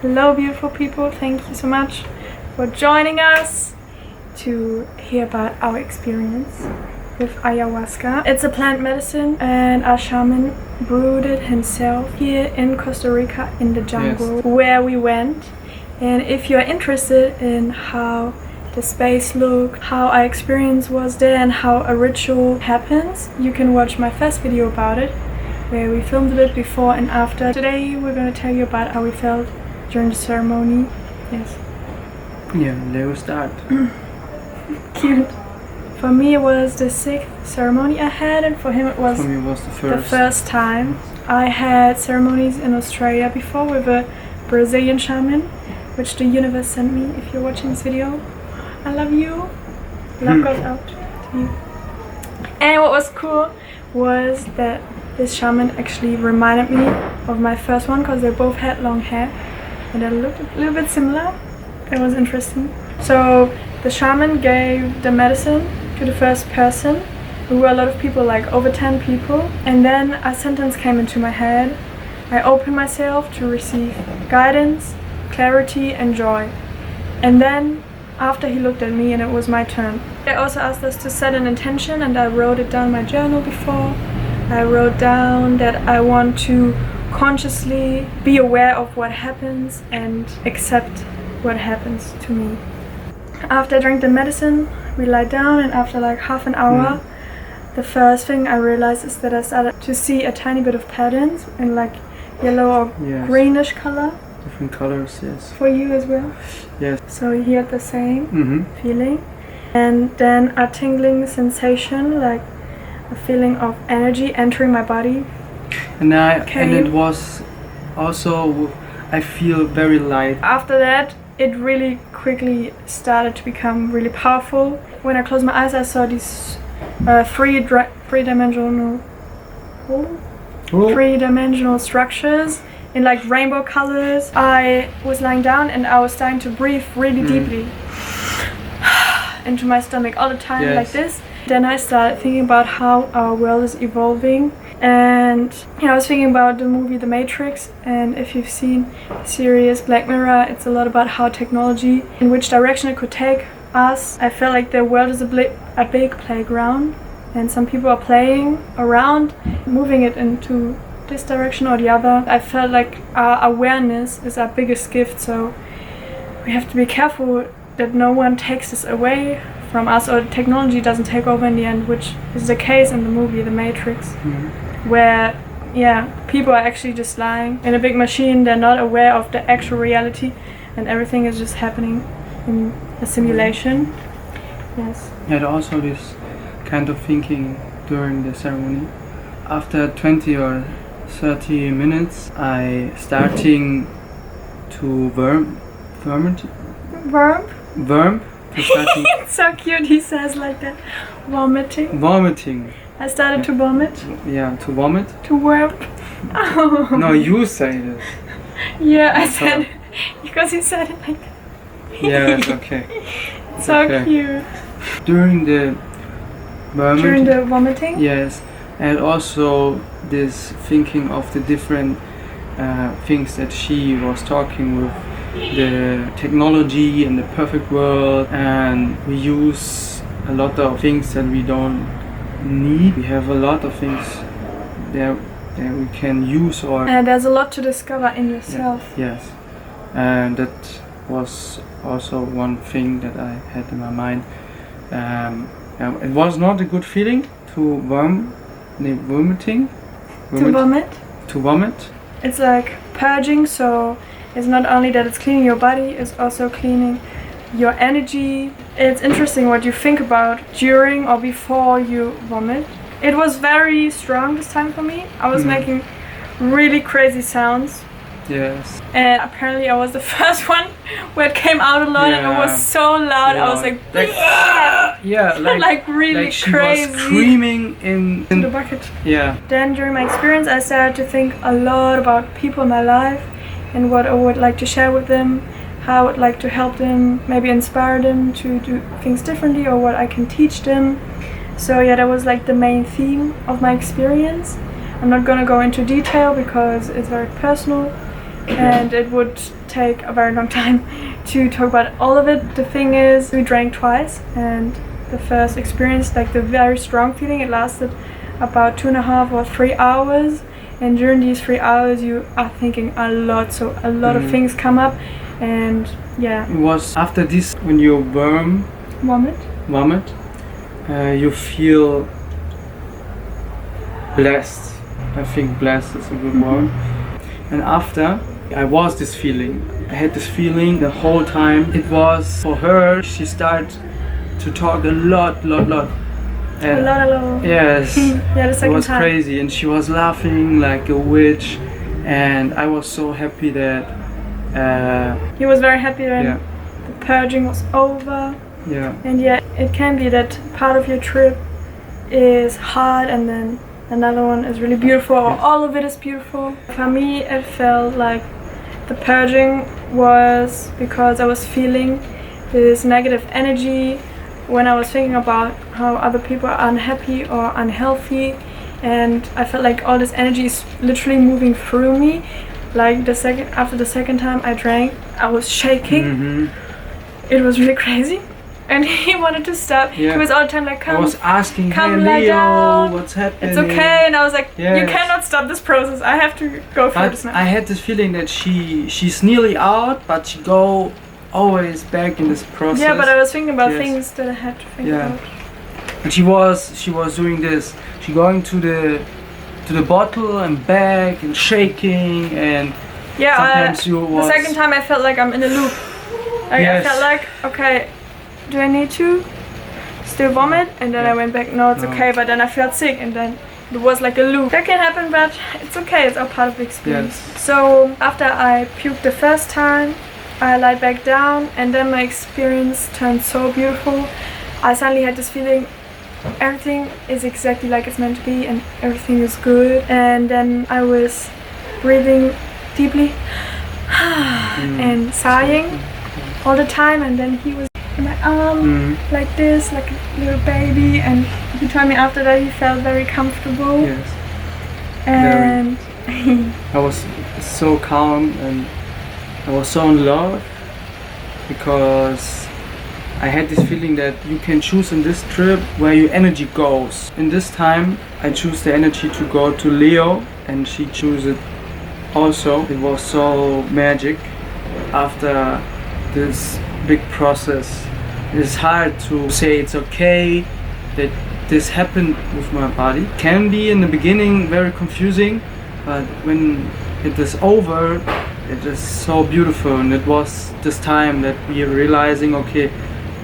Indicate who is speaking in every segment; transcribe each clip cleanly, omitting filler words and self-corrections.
Speaker 1: Hello beautiful people, thank you so much for joining us to hear about our experience with ayahuasca. It's a plant medicine and our shaman brewed it himself here in Costa Rica in the jungle where we went. And if you're interested in how the space looked, how our experience was there and how a ritual happens, you can watch my first video about it where we filmed a bit before and after. Today we're going to tell you about how we felt during the ceremony. Yes.
Speaker 2: Yeah, let's start.
Speaker 1: Cute. For me it was the 6th ceremony I had, and for him it was, the first time. I had ceremonies in Australia before with a Brazilian shaman, which the universe sent me. If you're watching this video, I love you. Love goes out to you. And what was cool was that this shaman actually reminded me of my first one because they both had long hair and they looked a little bit similar. It was interesting. So the shaman gave the medicine to the first person. We were a lot of people, like over 10 people. And then a sentence came into my head. I opened myself to receive guidance, clarity and joy. And then after he looked at me and it was my turn. They also asked us to set an intention, and I wrote it down in my journal before. I wrote down that I want to consciously be aware of what happens and accept what happens to me. After I drank the medicine, we lied down, and after like half an hour, the first thing I realized is that I started to see a tiny bit of patterns in like yellow or greenish color.
Speaker 2: Different colors, yes.
Speaker 1: For you as well?
Speaker 2: Yes.
Speaker 1: So you had the same feeling. And then a tingling sensation, like a feeling of energy entering my body.
Speaker 2: And it was also, I feel very light.
Speaker 1: After that, it really quickly started to become really powerful. When I closed my eyes, I saw these three-dimensional structures in like rainbow colors. I was lying down and I was starting to breathe really deeply into my stomach all the time, like this. Then I started thinking about how our world is evolving, and I was thinking about the movie The Matrix, and if you've seen the series Black Mirror, it's a lot about how technology, in which direction it could take us. I felt like the world is a big playground, and some people are playing around, moving it into this direction or the other. I felt like our awareness is our biggest gift, so we have to be careful that no one takes this away from us, or technology doesn't take over in the end, which is the case in the movie The Matrix, where people are actually just lying in a big machine. They're not aware of the actual reality, and everything is just happening in a simulation. Yes.
Speaker 2: I had also this kind of thinking during the ceremony. After 20 or 30 minutes, I starting to worm.
Speaker 1: It's so cute, he says like that. Vomiting. I started to vomit.
Speaker 2: Yeah, to vomit.
Speaker 1: To worm. Oh.
Speaker 2: No, you say this.
Speaker 1: Yeah, I said it because he said it like that.
Speaker 2: Yeah, it's okay.
Speaker 1: It's so cute.
Speaker 2: During the
Speaker 1: vomiting?
Speaker 2: Yes, and also this thinking of the different things that she was talking with, the technology and the perfect world, and we use a lot of things that we don't need. We have a lot of things that we can use, or
Speaker 1: there's a lot to discover in yourself.
Speaker 2: Yes, and that was also one thing that I had in my mind. It was not a good feeling to vomit. It's
Speaker 1: like purging, so it's not only that it's cleaning your body, it's also cleaning your energy. It's interesting what you think about during or before you vomit. It was very strong this time for me. I was making really crazy sounds.
Speaker 2: Yes.
Speaker 1: And apparently I was the first one where it came out a lot, and it was so loud. I was like like really
Speaker 2: she
Speaker 1: crazy.
Speaker 2: Was screaming in
Speaker 1: the bucket.
Speaker 2: Yeah.
Speaker 1: Then during my experience, I started to think a lot about people in my life and what I would like to share with them, how I would like to help them, maybe inspire them to do things differently, or what I can teach them. So that was like the main theme of my experience. I'm not gonna go into detail because it's very personal. and it would take a very long time to talk about all of it. The thing is, we drank twice, and the first experience, like the very strong feeling, it lasted about 2.5 or 3 hours, and during these 3 hours you are thinking a lot, so a lot of things come up. And yeah,
Speaker 2: it was after this when you vomit, you feel blessed. I think blessed is a good word. And after, I was this feeling. I had this feeling the whole time. It was for her. She started to talk a lot. And
Speaker 1: a lot.
Speaker 2: yes,
Speaker 1: yeah, the second
Speaker 2: it was
Speaker 1: time.
Speaker 2: crazy, and she was laughing like a witch, and I was so happy that.
Speaker 1: He was very happy when
Speaker 2: Yeah.
Speaker 1: the purging was over.
Speaker 2: Yeah.
Speaker 1: And yeah, it can be that part of your trip is hard and then another one is really beautiful, or all of it is beautiful. For me, it felt like the purging was because I was feeling this negative energy when I was thinking about how other people are unhappy or unhealthy, and I felt like all this energy is literally moving through me. Like after the second time I drank, I was shaking. It was really crazy, and he wanted to stop.
Speaker 2: Yeah.
Speaker 1: He was all the time like, "Come,
Speaker 2: I was asking
Speaker 1: come,
Speaker 2: him,
Speaker 1: lie
Speaker 2: Leo,
Speaker 1: down.
Speaker 2: what's happening?
Speaker 1: It's okay." And I was like,
Speaker 2: Yes.
Speaker 1: "You cannot stop this process. I have to go through
Speaker 2: But
Speaker 1: this now."
Speaker 2: I had this feeling that she's nearly out, but she go always back in this process.
Speaker 1: Yeah, but I was thinking about
Speaker 2: Yes.
Speaker 1: things that I had to think
Speaker 2: Yeah.
Speaker 1: about.
Speaker 2: And she was doing this. She going to the bottle and back and shaking, and
Speaker 1: Yeah,
Speaker 2: sometimes you
Speaker 1: the
Speaker 2: was
Speaker 1: second time I felt like I'm in a loop. Like,
Speaker 2: Yes.
Speaker 1: I felt like, okay, do I need to still vomit? And then I went back, no, it's
Speaker 2: No.
Speaker 1: okay. But then I felt sick, and then it was like a loop. That can happen, but it's okay. It's all part of the experience.
Speaker 2: Yes.
Speaker 1: So after I puked the first time, I lied back down, and then my experience turned so beautiful. I suddenly had this feeling everything is exactly like it's meant to be, and everything is good. And then I was breathing deeply and sighing all the time, and then he was in my arm like this, like a little baby, and he told me after that he felt very comfortable.
Speaker 2: Yes.
Speaker 1: And
Speaker 2: I was so calm, and I was so in love because I had this feeling that you can choose in this trip where your energy goes. In this time, I choose the energy to go to Leo, and she chose it also. It was so magic after this big process. It's hard to say it's okay that this happened with my body. Can be in the beginning very confusing, but when it is over, it is so beautiful. And it was this time that we are realizing, okay,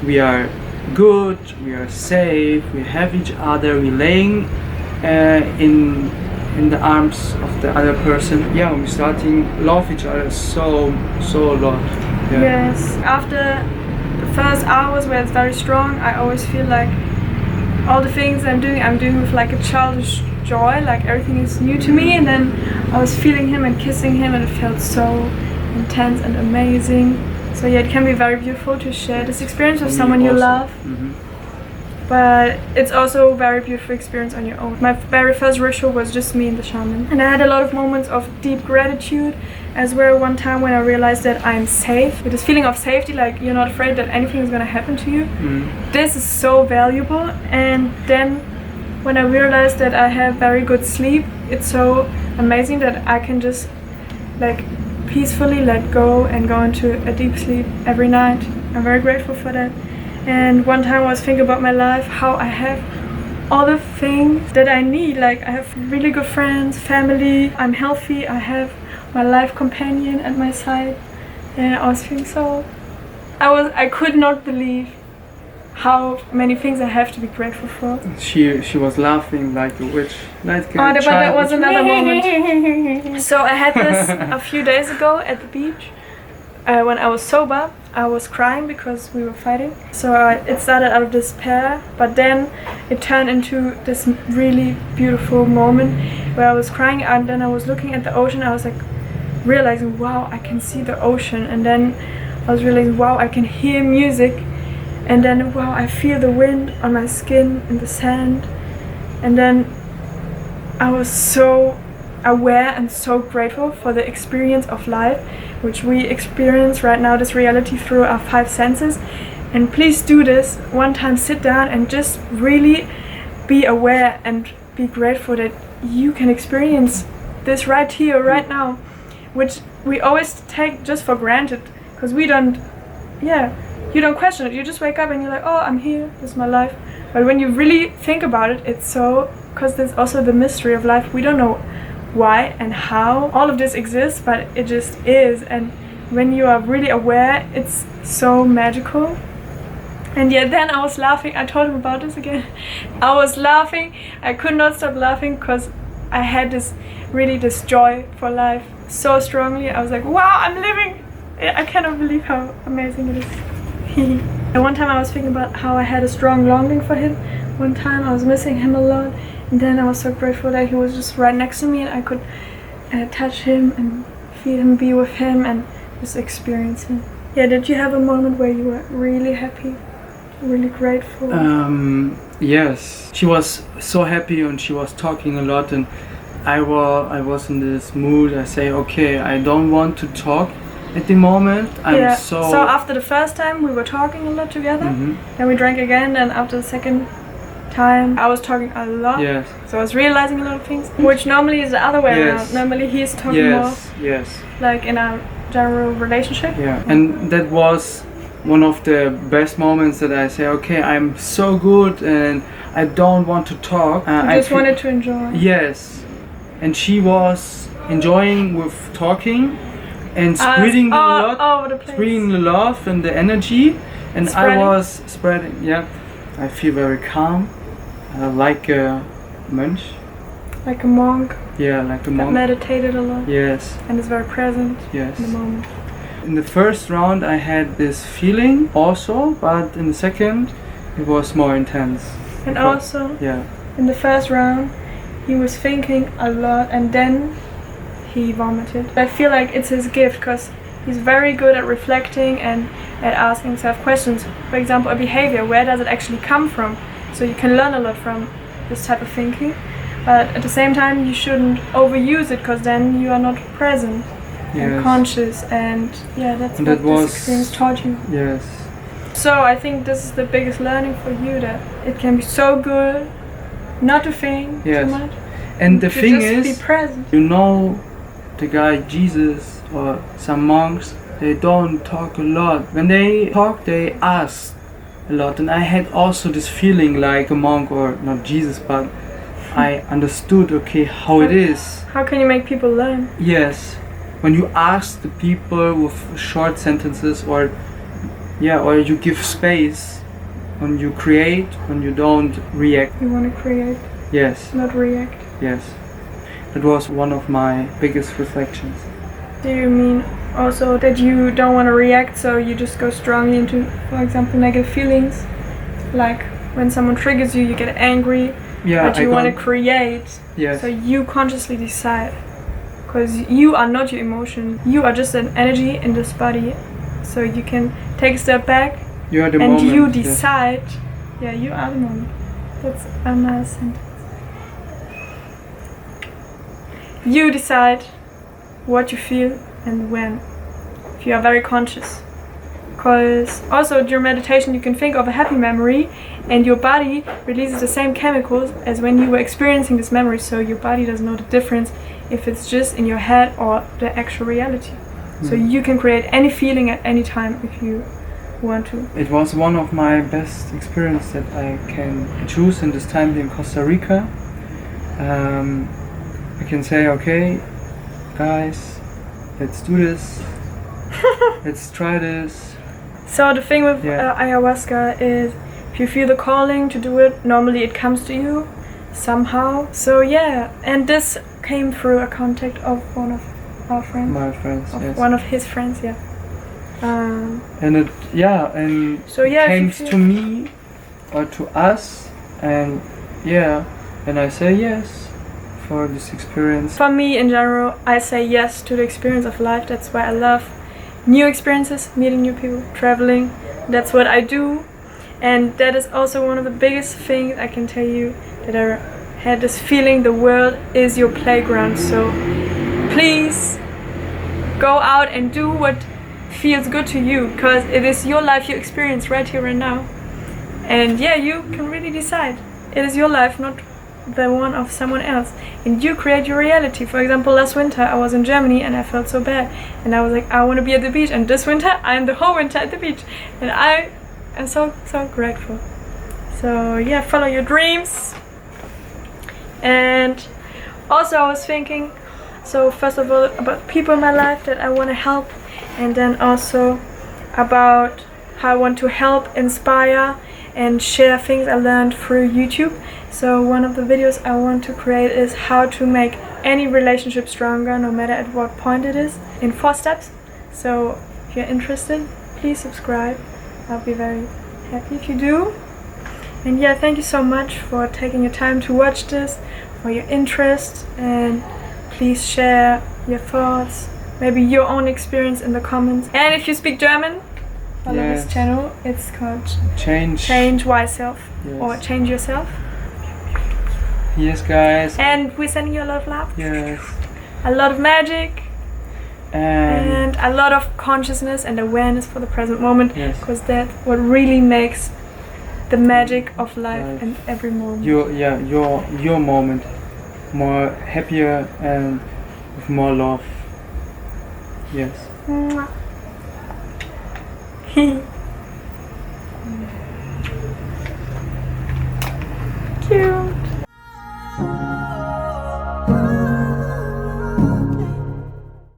Speaker 2: we are good, we are safe, we have each other, we're laying in the arms of the other person. Yeah, we're starting love each other so a lot. Yeah.
Speaker 1: yes, after the first hours where it's very strong, I always feel like all the things I'm doing with like a childish joy, like everything is new to me. And then I was feeling him and kissing him, and it felt so intense and amazing. So yeah, it can be very beautiful to share this experience with someone you love. But it's also a very beautiful experience on your own. My very first ritual was just me and the shaman, and I had a lot of moments of deep gratitude as well. One time when I realized that I'm safe, with this feeling of safety, like you're not afraid that anything is going to happen to you. This is so valuable. And then when I realized that I have very good sleep, it's so amazing that I can just like peacefully let go and go into a deep sleep every night. I'm very grateful for that. And one time I was thinking about my life, how I have all the things that I need. Like I have really good friends, family, I'm healthy, I have my life companion at my side. And I was feeling so... I could not believe how many things I have to be grateful for.
Speaker 2: She was laughing like a witch. Like a
Speaker 1: But that
Speaker 2: child.
Speaker 1: was another moment. So I had this a few days ago at the beach. When I was sober, I was crying because we were fighting. So it started out of despair, but then it turned into this really beautiful moment where I was crying, and then I was looking at the ocean. I was like realizing, wow, I can see the ocean. And then I was realizing, wow, I can hear music. And then, wow, I feel the wind on my skin and the sand. And then I was so aware and so grateful for the experience of life, which we experience right now, this reality through our 5 senses. And please do this one time, sit down and just really be aware and be grateful that you can experience this right here, right now, which we always take just for granted, because we don't, you don't question it. You just wake up and you're like, oh, I'm here, this is my life. But when you really think about it, it's so, because there's also the mystery of life. We don't know why and how all of this exists, but it just is. And when you are really aware, it's so magical. And yeah, then I was laughing. I told him about this again. I was laughing. I could not stop laughing because I had this joy for life so strongly. I was like, wow, I'm living. I cannot believe how amazing it is. And one time I was thinking about how I had a strong longing for him. One time I was missing him a lot. And then I was so grateful that he was just right next to me and I could touch him and feel him, be with him and just experience him. Yeah, did you have a moment where you were really happy? Really grateful?
Speaker 2: Yes, she was so happy and she was talking a lot, and I was in this mood. I say, okay, I don't want to talk at the moment. So
Speaker 1: after the first time we were talking a lot together, then we drank again, and after the second time I was talking a lot.
Speaker 2: Yes.
Speaker 1: So I was realizing a lot of things, which normally is the other way around. Normally he's talking more.
Speaker 2: Yes.
Speaker 1: Like in a general relationship.
Speaker 2: Yeah. And that was one of the best moments that I say, okay, I'm so good and I don't want to talk.
Speaker 1: I just wanted to enjoy.
Speaker 2: Yes. And she was enjoying with talking and spreading the love and the energy. And I was spreading, I feel very calm, like a monk.
Speaker 1: Like a monk.
Speaker 2: Yeah, like a monk.
Speaker 1: That meditated a lot.
Speaker 2: Yes.
Speaker 1: And is very present
Speaker 2: in
Speaker 1: the moment.
Speaker 2: In the first round I had this feeling also, but in the second it was more intense.
Speaker 1: And also, in the first round he was thinking a lot and then he vomited. I feel like it's his gift because he's very good at reflecting and at asking himself questions. For example, a behavior, where does it actually come from? So you can learn a lot from this type of thinking. But at the same time you shouldn't overuse it because then you are not present. And conscious, and that's what this experience taught you.
Speaker 2: Yes.
Speaker 1: So I think this is the biggest learning for you, that it can be so good not to think too much.
Speaker 2: And the thing is,
Speaker 1: be present.
Speaker 2: You know, the guy Jesus or some monks, they don't talk a lot. When they talk, they ask a lot. And I had also this feeling like a monk, or not Jesus, but I understood, okay, how it is.
Speaker 1: How can you make people learn?
Speaker 2: Yes. When you ask the people with short sentences, or you give space, when you create, when you don't react.
Speaker 1: You want to create?
Speaker 2: Yes.
Speaker 1: Not react?
Speaker 2: Yes. That was one of my biggest reflections.
Speaker 1: Do you mean also that you don't want to react, so you just go strongly into, for example, negative feelings? Like when someone triggers you, you get angry, but you want to create.
Speaker 2: Yes.
Speaker 1: So you consciously decide. Because you are not your emotion, you are just an energy in this body. So you can take a step back
Speaker 2: and
Speaker 1: moment, you decide. Yes. You are the moment. That's a nice sentence. You decide what you feel and when. If you are very conscious. Because also during meditation you can think of a happy memory and your body releases the same chemicals as when you were experiencing this memory. So your body doesn't know the difference if it's just in your head or the actual reality. So you can create any feeling at any time if you want to.
Speaker 2: It was one of my best experiences that I can choose in this time in Costa Rica. I can say, okay, guys, let's do this. Let's try this.
Speaker 1: So the thing with ayahuasca is, if you feel the calling to do it, normally it comes to you somehow. So and this came through a contact of one of our friends.
Speaker 2: My friends,
Speaker 1: one of his friends,
Speaker 2: and it, so it came to me or to us, and and I say yes for this experience.
Speaker 1: For me in general, I say yes to the experience of life. That's why I love new experiences, meeting new people, traveling. That's what I do, and that is also one of the biggest things I can tell you that I had this feeling the world is your playground. So please go out and do what feels good to you, because it is your life you experience right here and now. And yeah, you can really decide. It is your life, not the one of someone else. And you create your reality. For example, last winter I was in Germany and I felt so bad. And I was like, I want to be at the beach. And this winter I am the whole winter at the beach. And I am so grateful. So yeah, follow your dreams. And also I was thinking, so first of all about people in my life that I want to help. And then also about how I want to help, inspire and share things I learned through YouTube. So one of the videos I want to create is how to make any relationship stronger, no matter at what point it is, in 4 steps. So if you're interested, please subscribe. I'll be very happy if you do. And yeah, thank you so much for taking your time to watch this, for your interest, and please share your thoughts, maybe your own experience in the comments. And if you speak German, follow this channel. It's called Change Yourself, or Change Yourself.
Speaker 2: Yes, guys.
Speaker 1: And we're sending you a lot of love.
Speaker 2: Yes.
Speaker 1: A lot of magic. And a lot of consciousness and awareness for the present moment.
Speaker 2: Yes.
Speaker 1: Because that's what really makes the magic of life and every moment.
Speaker 2: Your moment more happier and with more love. Yes.
Speaker 1: Mwah.